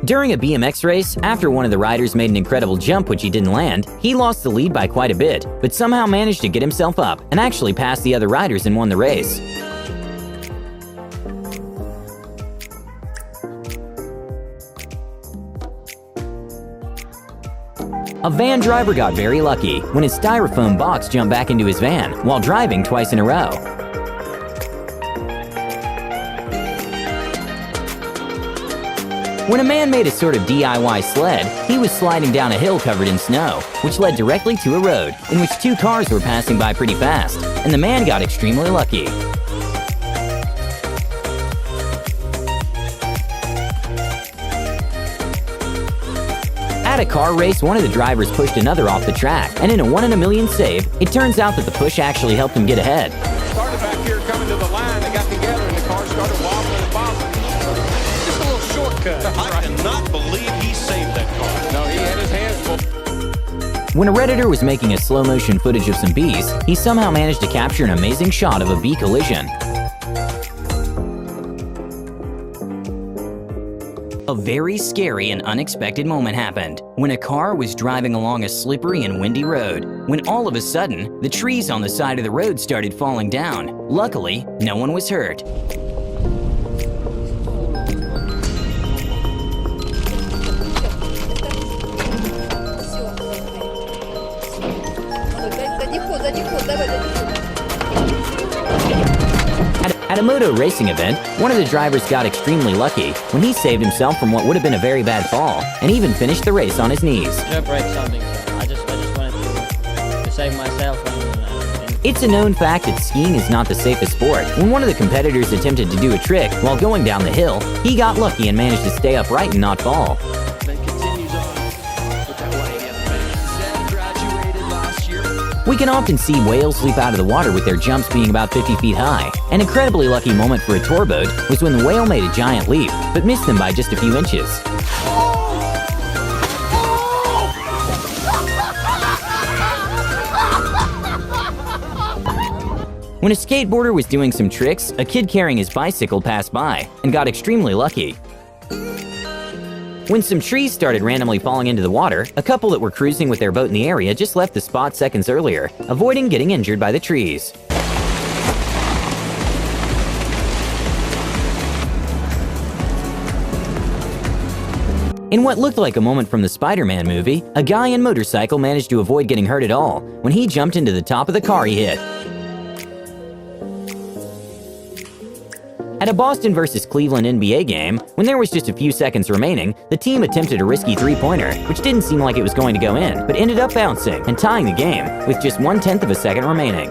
During a BMX race, after one of the riders made an incredible jump which he didn't land, he lost the lead by quite a bit, but somehow managed to get himself up and actually passed the other riders and won the race. A van driver got very lucky when his styrofoam box jumped back into his van while driving twice in a row. When a man made a sort of DIY sled, he was sliding down a hill covered in snow, which led directly to a road in which two cars were passing by pretty fast, and the man got extremely lucky. At a car race, one of the drivers pushed another off the track, and in a 1 in a million save, it turns out that the push actually helped him get ahead. Started back here coming to the line, they got together and the car started wobbling and bobbling. Just a little shortcut. I cannot believe he saved that car. No, he had his hands full. When a Redditor was making a slow-motion footage of some bees, he somehow managed to capture an amazing shot of a bee collision. A very scary and unexpected moment happened when a car was driving along a slippery and windy road, when all of a sudden, the trees on the side of the road started falling down. Luckily, no one was hurt. At a moto racing event, one of the drivers got extremely lucky when he saved himself from what would have been a very bad fall and even finished the race on his knees. Jump right something, so I just wanted to save myself. It's a known fact that skiing is not the safest sport. When one of the competitors attempted to do a trick while going down the hill, he got lucky and managed to stay upright and not fall. We can often see whales leap out of the water with their jumps being about 50 feet high. An incredibly lucky moment for a tour boat was when the whale made a giant leap, but missed them by just a few inches. When a skateboarder was doing some tricks, a kid carrying his bicycle passed by and got extremely lucky. When some trees started randomly falling into the water, a couple that were cruising with their boat in the area just left the spot seconds earlier, avoiding getting injured by the trees. In what looked like a moment from the Spider-Man movie, a guy in motorcycle managed to avoid getting hurt at all when he jumped into the top of the car he hit. At a Boston vs. Cleveland NBA game, when there was just a few seconds remaining, the team attempted a risky three-pointer, which didn't seem like it was going to go in, but ended up bouncing and tying the game with just 1/10 of a second remaining.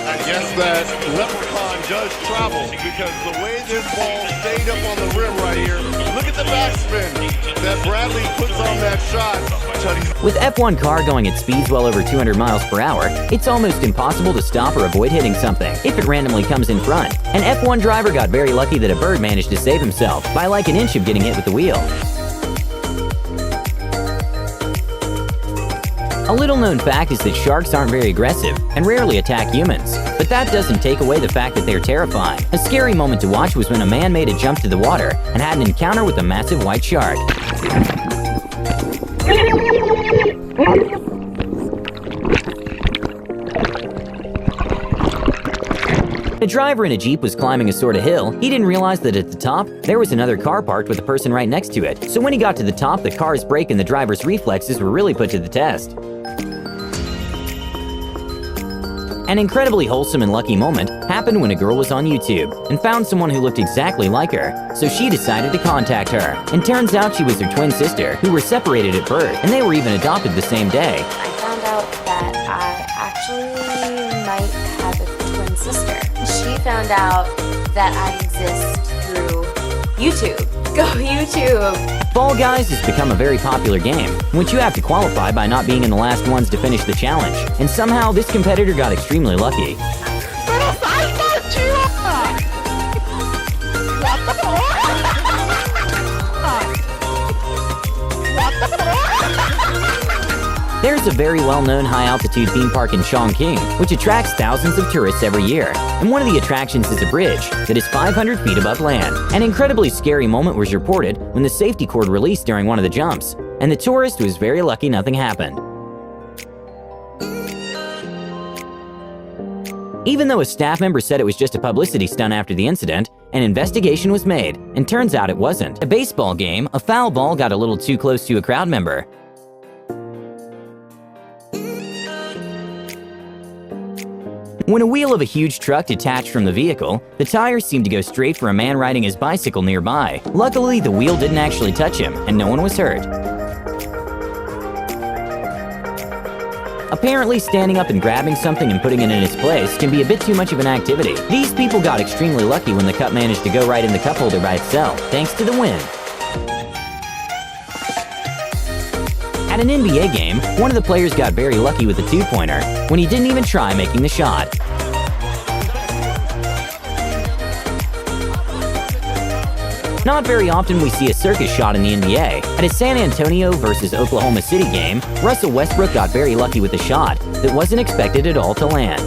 I guess that leprechaun does travel because the way this ball stayed up on the rim right here, look at the backspin that Bradley puts on that shot. With F1 car going at speeds well over 200 miles per hour, it's almost impossible to stop or avoid hitting something if it randomly comes in front. An F1 driver got very lucky that a bird managed to save himself by like an inch of getting hit with the wheel. A little known fact is that sharks aren't very aggressive and rarely attack humans, but that doesn't take away the fact that they're terrifying. A scary moment to watch was when a man made a jump to the water and had an encounter with a massive white shark. A driver in a Jeep was climbing a sort of hill. He didn't realize that at the top, there was another car parked with a person right next to it. So when he got to the top, the car's brake and the driver's reflexes were really put to the test. An incredibly wholesome and lucky moment happened when a girl was on YouTube and found someone who looked exactly like her, so she decided to contact her. And turns out she was her twin sister, who were separated at birth, and they were even adopted the same day. I found out that I actually might have a twin sister. She found out that I exist through YouTube. Go YouTube! Fall Guys has become a very popular game, in which you have to qualify by not being in the last ones to finish the challenge. And somehow, this competitor got extremely lucky. There's is a very well-known high-altitude theme park in Chongqing, which attracts thousands of tourists every year. And one of the attractions is a bridge that is 500 feet above land. An incredibly scary moment was reported when the safety cord released during one of the jumps, and the tourist was very lucky nothing happened. Even though a staff member said it was just a publicity stunt after the incident, an investigation was made, and turns out it wasn't. At a baseball game, a foul ball got a little too close to a crowd member. When a wheel of a huge truck detached from the vehicle, the tires seemed to go straight for a man riding his bicycle nearby. Luckily, the wheel didn't actually touch him, and no one was hurt. Apparently, standing up and grabbing something and putting it in its place can be a bit too much of an activity. These people got extremely lucky when the cup managed to go right in the cup holder by itself, thanks to the wind. At an NBA game, one of the players got very lucky with a two-pointer when he didn't even try making the shot. Not very often we see a circus shot in the NBA. At a San Antonio versus Oklahoma City game, Russell Westbrook got very lucky with a shot that wasn't expected at all to land.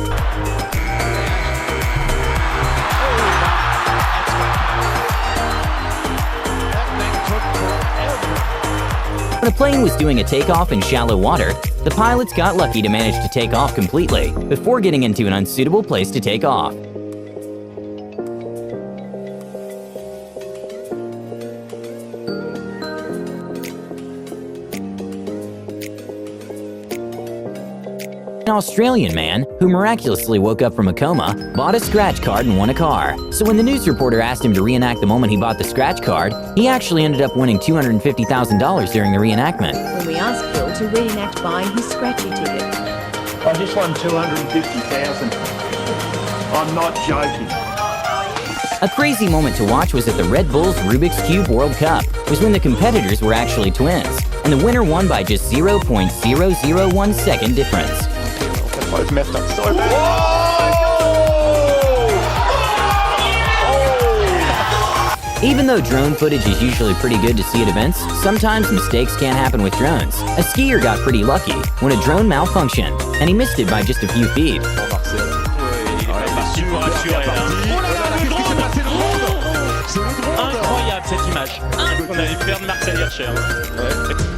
When a plane was doing a takeoff in shallow water, the pilots got lucky to manage to take off completely before getting into an unsuitable place to take off. An Australian man, who miraculously woke up from a coma, bought a scratch card and won a car. So when the news reporter asked him to reenact the moment he bought the scratch card, he actually ended up winning $250,000 during the reenactment. When we asked Phil to reenact buying his scratchy ticket. I just won $250,000. I'm not joking. A crazy moment to watch was at the Red Bull's Rubik's Cube World Cup, was when the competitors were actually twins, and the winner won by just 0.001 second difference. I was messed up so bad. Even though drone footage is usually pretty good to see at events, sometimes mistakes can happen with drones. A skier got pretty lucky when a drone malfunctioned, and he missed it by just a few feet. Incroyable cette image. Incroyable. On allait perdre Marcel Hirscher.